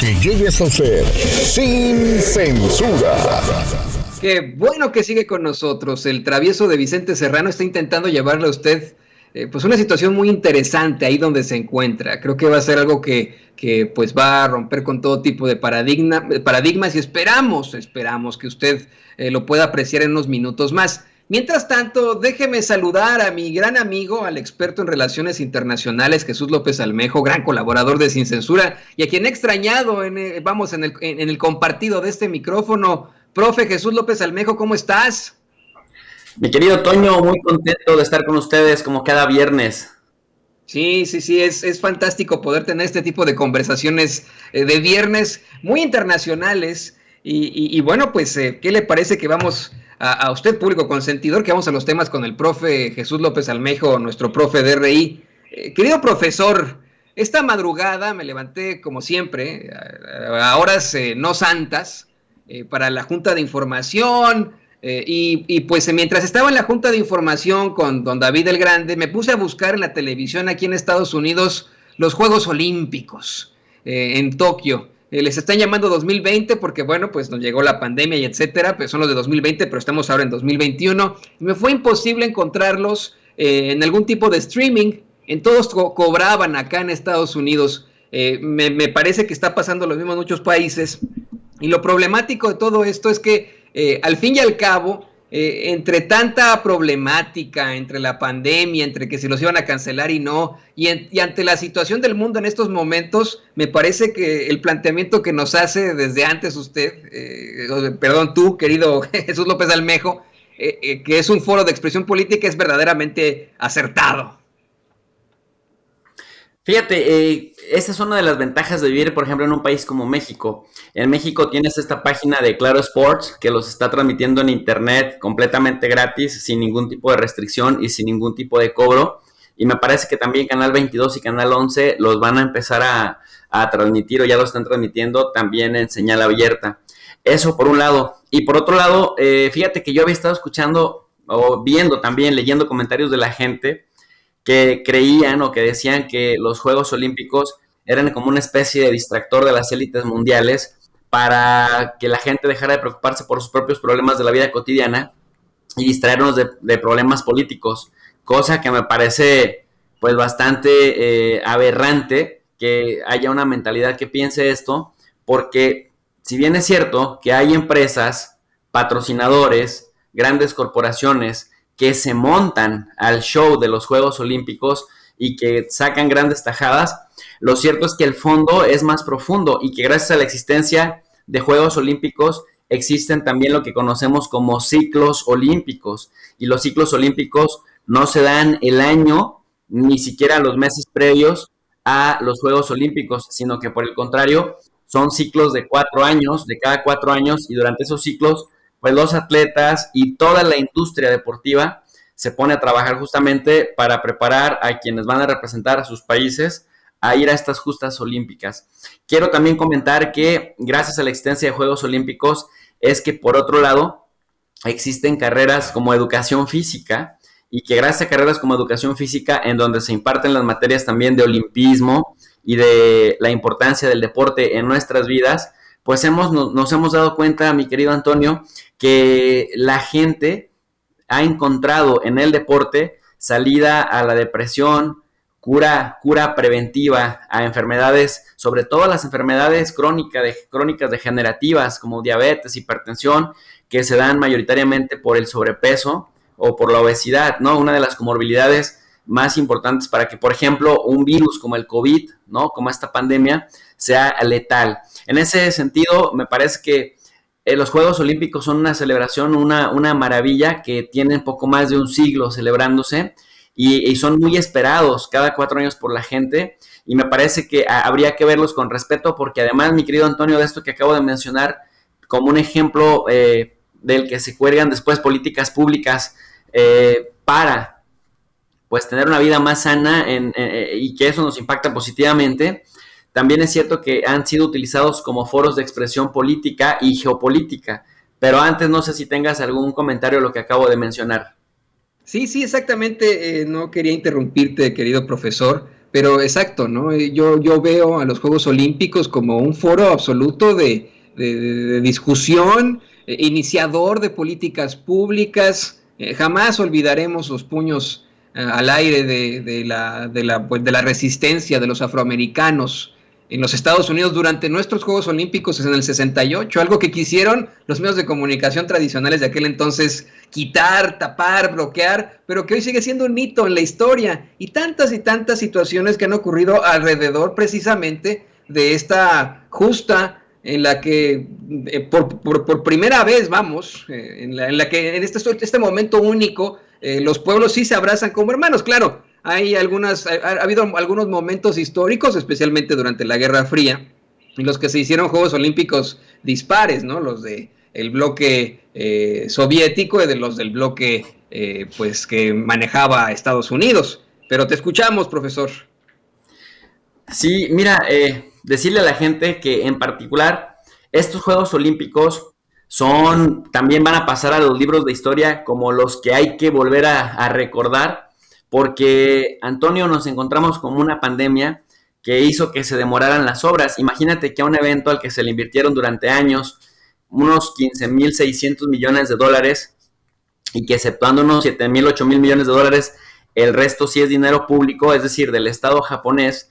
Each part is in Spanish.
que llegues a usted sin censura. Qué bueno que sigue con nosotros. El travieso de Vicente Serrano está intentando llevarle a usted pues una situación muy interesante ahí donde se encuentra. Creo que va a ser algo que pues va a romper con todo tipo de paradigmas y esperamos que usted lo pueda apreciar en unos minutos más. Mientras tanto, déjeme saludar a mi gran amigo, al experto en relaciones internacionales, Jesús López Almejo, gran colaborador de Sin Censura, y a quien he extrañado en el compartido de este micrófono. Profe Jesús López Almejo, ¿cómo estás? Mi querido Toño, muy contento de estar con ustedes como cada viernes. Sí, es fantástico poder tener este tipo de conversaciones de viernes muy internacionales y bueno, pues, ¿qué le parece que vamos a usted, público consentidor, que vamos a los temas con el profe Jesús López Almejo, nuestro profe de RI? Querido profesor, esta madrugada me levanté como siempre, a horas no santas, para la Junta de Información. Pues mientras estaba en la Junta de Información con don David el Grande, me puse a buscar en la televisión aquí en Estados Unidos los Juegos Olímpicos en Tokio. Les están llamando 2020 porque, bueno, pues nos llegó la pandemia y etcétera, pues son los de 2020, pero estamos ahora en 2021. Me fue imposible encontrarlos en algún tipo de streaming. En todos cobraban acá en Estados Unidos. Me parece que está pasando lo mismo en muchos países. Y lo problemático de todo esto es que al fin y al cabo, entre tanta problemática, entre la pandemia, entre que se los iban a cancelar y no, y ante la situación del mundo en estos momentos, me parece que el planteamiento que nos hace desde antes usted, perdón, tú, querido Jesús López Almejo, que es un foro de expresión política, es verdaderamente acertado. Fíjate, esa es una de las ventajas de vivir, por ejemplo, en un país como México. En México tienes esta página de Claro Sports que los está transmitiendo en internet completamente gratis, sin ningún tipo de restricción y sin ningún tipo de cobro. Y me parece que también Canal 22 y Canal 11 los van a empezar a transmitir o ya lo están transmitiendo también en señal abierta. Eso por un lado. Y por otro lado, fíjate que yo había estado escuchando o viendo también, leyendo comentarios de la gente que creían o que decían que los Juegos Olímpicos eran como una especie de distractor de las élites mundiales para que la gente dejara de preocuparse por sus propios problemas de la vida cotidiana y distraernos de problemas políticos, cosa que me parece pues bastante aberrante que haya una mentalidad que piense esto, porque si bien es cierto que hay empresas, patrocinadores, grandes corporaciones que se montan al show de los Juegos Olímpicos y que sacan grandes tajadas, lo cierto es que el fondo es más profundo y que gracias a la existencia de Juegos Olímpicos existen también lo que conocemos como ciclos olímpicos, y los ciclos olímpicos no se dan el año ni siquiera los meses previos a los Juegos Olímpicos, sino que por el contrario son ciclos de 4 años, de cada 4 años, y durante esos ciclos pues los atletas y toda la industria deportiva se pone a trabajar justamente para preparar a quienes van a representar a sus países a ir a estas justas olímpicas. Quiero también comentar que gracias a la existencia de Juegos Olímpicos es que por otro lado existen carreras como educación física, y que gracias a carreras como educación física, en donde se imparten las materias también de olimpismo y de la importancia del deporte en nuestras vidas, pues nos hemos dado cuenta, mi querido Antonio, que la gente ha encontrado en el deporte salida a la depresión, cura preventiva a enfermedades, sobre todo las enfermedades crónicas degenerativas como diabetes, hipertensión, que se dan mayoritariamente por el sobrepeso o por la obesidad, ¿no? Una de las comorbilidades más importantes para que, por ejemplo, un virus como el COVID, ¿no? Como esta pandemia, sea letal. En ese sentido, me parece que los Juegos Olímpicos son una celebración, una maravilla que tiene poco más de un siglo celebrándose y son muy esperados cada 4 años por la gente, y me parece que habría que verlos con respeto, porque además, mi querido Antonio, de esto que acabo de mencionar, como un ejemplo del que se cuelgan después políticas públicas para pues tener una vida más sana y que eso nos impacta positivamente. También es cierto que han sido utilizados como foros de expresión política y geopolítica, pero antes no sé si tengas algún comentario a lo que acabo de mencionar. Sí, exactamente. No quería interrumpirte, querido profesor, pero exacto, ¿no? Yo veo a los Juegos Olímpicos como un foro absoluto de discusión, iniciador de políticas públicas. Jamás olvidaremos los puños al aire de la resistencia de los afroamericanos en los Estados Unidos durante nuestros Juegos Olímpicos en el 68, algo que quisieron los medios de comunicación tradicionales de aquel entonces quitar, tapar, bloquear, pero que hoy sigue siendo un hito en la historia, y tantas situaciones que han ocurrido alrededor precisamente de esta justa en la que por primera vez, vamos, en la que en este momento único, los pueblos sí se abrazan como hermanos. Claro, ha habido algunos momentos históricos, especialmente durante la Guerra Fría, en los que se hicieron Juegos Olímpicos dispares, ¿no? Los de el bloque soviético y de los del bloque pues que manejaba Estados Unidos. Pero te escuchamos, profesor. Sí, mira, decirle a la gente que en particular estos Juegos Olímpicos también van a pasar a los libros de historia como los que hay que volver a recordar, porque, Antonio, nos encontramos con una pandemia que hizo que se demoraran las obras. Imagínate que a un evento al que se le invirtieron durante años unos 15.600 millones de dólares, y que exceptuando unos 7.000, 8.000 millones de dólares, el resto sí es dinero público, es decir, del Estado japonés,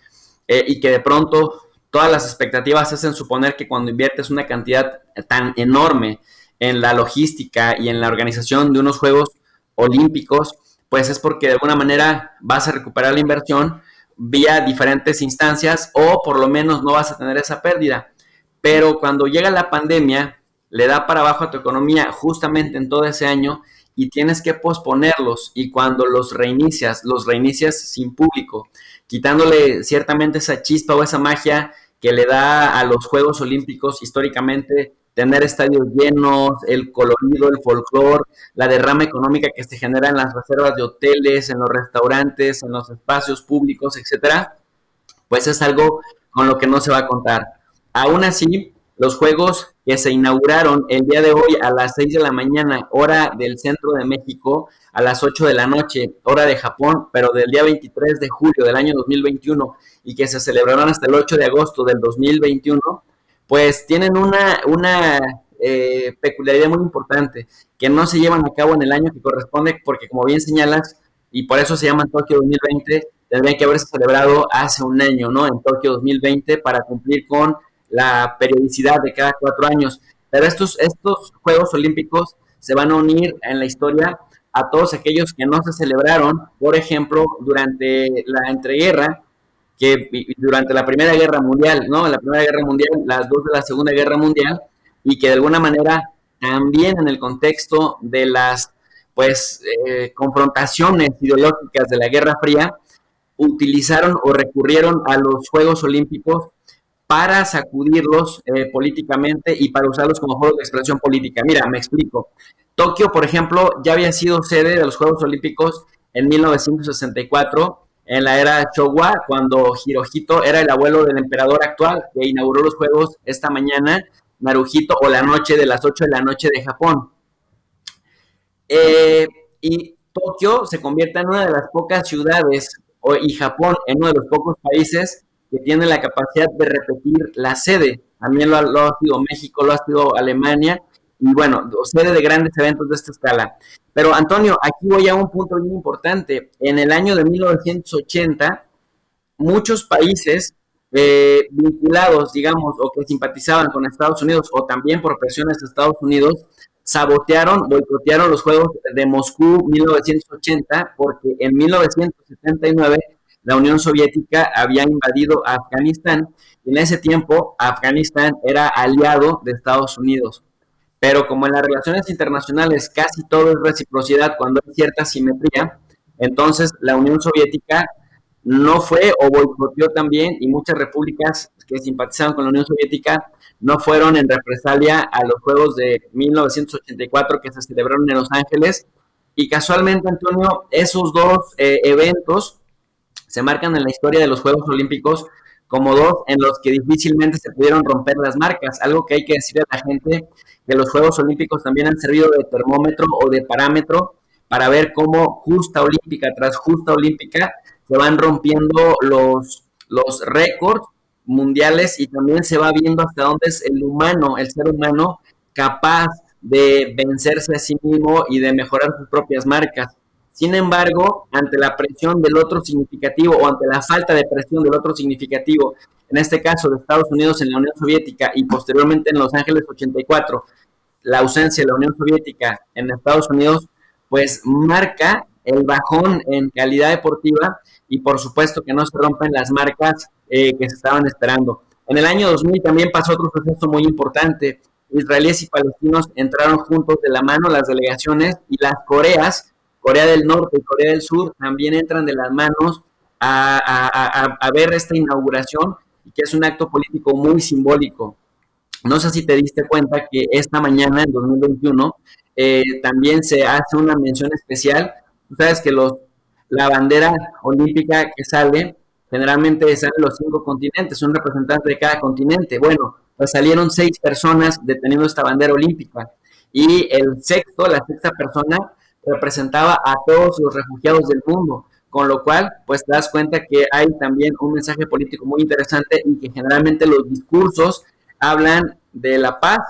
y que de pronto todas las expectativas hacen suponer que cuando inviertes una cantidad tan enorme en la logística y en la organización de unos Juegos Olímpicos, pues es porque de alguna manera vas a recuperar la inversión vía diferentes instancias, o por lo menos no vas a tener esa pérdida. Pero cuando llega la pandemia, le da para abajo a tu economía justamente en todo ese año, y tienes que posponerlos, y cuando los reinicias sin público, quitándole ciertamente esa chispa o esa magia que le da a los Juegos Olímpicos históricamente tener estadios llenos, el colorido, el folclore, la derrama económica que se genera en las reservas de hoteles, en los restaurantes, en los espacios públicos, etcétera, pues es algo con lo que no se va a contar. Aún así, los Juegos que se inauguraron el día de hoy a las 6 de la mañana, hora del centro de México, a las 8 de la noche, hora de Japón, pero del día 23 de julio del año 2021, y que se celebraron hasta el 8 de agosto del 2021, pues tienen una peculiaridad muy importante, que no se llevan a cabo en el año que corresponde, porque como bien señalas, y por eso se llaman Tokio 2020, tendrían que haberse celebrado hace un año, ¿no? En Tokio 2020, para cumplir con la periodicidad de cada 4 años. Pero estos Juegos Olímpicos se van a unir en la historia a todos aquellos que no se celebraron, por ejemplo, durante la entreguerra, que durante la Primera Guerra Mundial, ¿no? La Primera Guerra Mundial, las dos de la Segunda Guerra Mundial, y que de alguna manera también en el contexto de las pues confrontaciones ideológicas de la Guerra Fría, utilizaron o recurrieron a los Juegos Olímpicos para sacudirlos políticamente, y para usarlos como juegos de expresión política. Mira, me explico. Tokio, por ejemplo, ya había sido sede de los Juegos Olímpicos en 1964, en la era Showa, cuando Hirohito era el abuelo del emperador actual, que inauguró los Juegos esta mañana, Naruhito, o la noche de las 8 de la noche de Japón. Y Tokio se convierte en una de las pocas ciudades, y Japón en uno de los pocos países que tiene la capacidad de repetir la sede. También lo ha sido México, lo ha sido Alemania, y bueno, sede de grandes eventos de esta escala. Pero Antonio, aquí voy a un punto muy importante. En el año de 1980, muchos países vinculados, digamos, o que simpatizaban con Estados Unidos, o también por presiones de Estados Unidos, boicotearon los Juegos de Moscú 1980, porque en 1979 la Unión Soviética había invadido Afganistán, y en ese tiempo Afganistán era aliado de Estados Unidos. Pero como en las relaciones internacionales casi todo es reciprocidad cuando hay cierta simetría, entonces la Unión Soviética no fue, o boicoteó también, y muchas repúblicas que simpatizaban con la Unión Soviética no fueron en represalia a los Juegos de 1984 que se celebraron en Los Ángeles. Y casualmente, Antonio, esos dos eventos se marcan en la historia de los Juegos Olímpicos como dos en los que difícilmente se pudieron romper las marcas. Algo que hay que decirle a la gente, que los Juegos Olímpicos también han servido de termómetro o de parámetro para ver cómo justa olímpica tras justa olímpica se van rompiendo los récords mundiales y también se va viendo hasta dónde es el ser humano, capaz de vencerse a sí mismo y de mejorar sus propias marcas. Sin embargo, ante la presión del otro significativo o ante la falta de presión del otro significativo, en este caso de Estados Unidos en la Unión Soviética y posteriormente en Los Ángeles 84, la ausencia de la Unión Soviética en Estados Unidos, pues marca el bajón en calidad deportiva y por supuesto que no se rompen las marcas que se estaban esperando. En el año 2000 también pasó otro proceso muy importante. Israelíes y palestinos entraron juntos de la mano las delegaciones y las Coreas, Corea del Norte y Corea del Sur, también entran de las manos a ver esta inauguración, que es un acto político muy simbólico. No sé si te diste cuenta que esta mañana, en 2021, también se hace una mención especial. Tú sabes que la bandera olímpica que sale, generalmente salen los 5 continentes, un representante de cada continente. Bueno, pues salieron 6 personas deteniendo esta bandera olímpica. Y la sexta persona, representaba a todos los refugiados del mundo. Con lo cual, pues te das cuenta que hay también un mensaje político muy interesante y que generalmente los discursos hablan de la paz,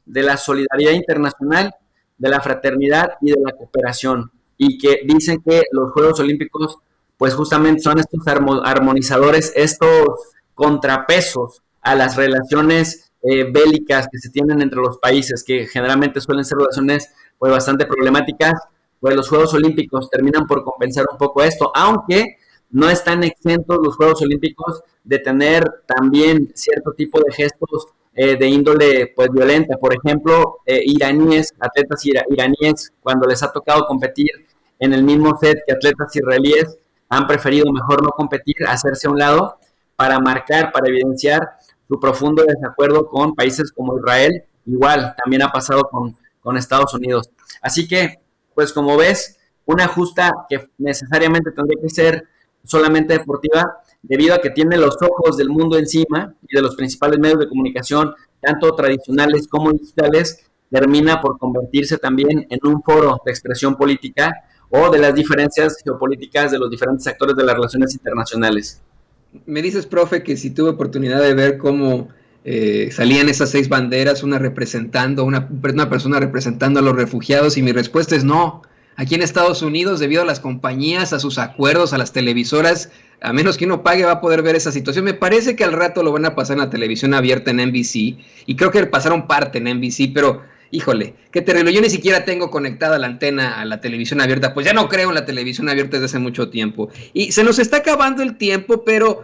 de la solidaridad internacional, de la fraternidad y de la cooperación. Y que dicen que los Juegos Olímpicos, pues justamente son estos armonizadores, estos contrapesos a las relaciones bélicas que se tienen entre los países, que generalmente suelen ser relaciones pues bastante problemáticas. Pues los Juegos Olímpicos terminan por compensar un poco esto, aunque no están exentos los Juegos Olímpicos de tener también cierto tipo de gestos de índole pues violenta. Por ejemplo, atletas iraníes, cuando les ha tocado competir en el mismo set que atletas israelíes, han preferido mejor no competir, hacerse a un lado para marcar, para evidenciar su profundo desacuerdo con países como Israel. Igual, también ha pasado con Estados Unidos. Así que, pues como ves, una justa que necesariamente tendría que ser solamente deportiva, debido a que tiene los ojos del mundo encima y de los principales medios de comunicación, tanto tradicionales como digitales, termina por convertirse también en un foro de expresión política o de las diferencias geopolíticas de los diferentes actores de las relaciones internacionales. Me dices, profe, que si tuve oportunidad de ver cómo salían esas 6 banderas, una persona representando a los refugiados, y mi respuesta es no. Aquí en Estados Unidos, debido a las compañías, a sus acuerdos, a las televisoras, a menos que uno pague, va a poder ver esa situación. Me parece que al rato lo van a pasar en la televisión abierta en NBC, y creo que pasaron parte en NBC, pero híjole, qué terrible. Yo ni siquiera tengo conectada la antena a la televisión abierta, pues ya no creo en la televisión abierta desde hace mucho tiempo. Y se nos está acabando el tiempo, pero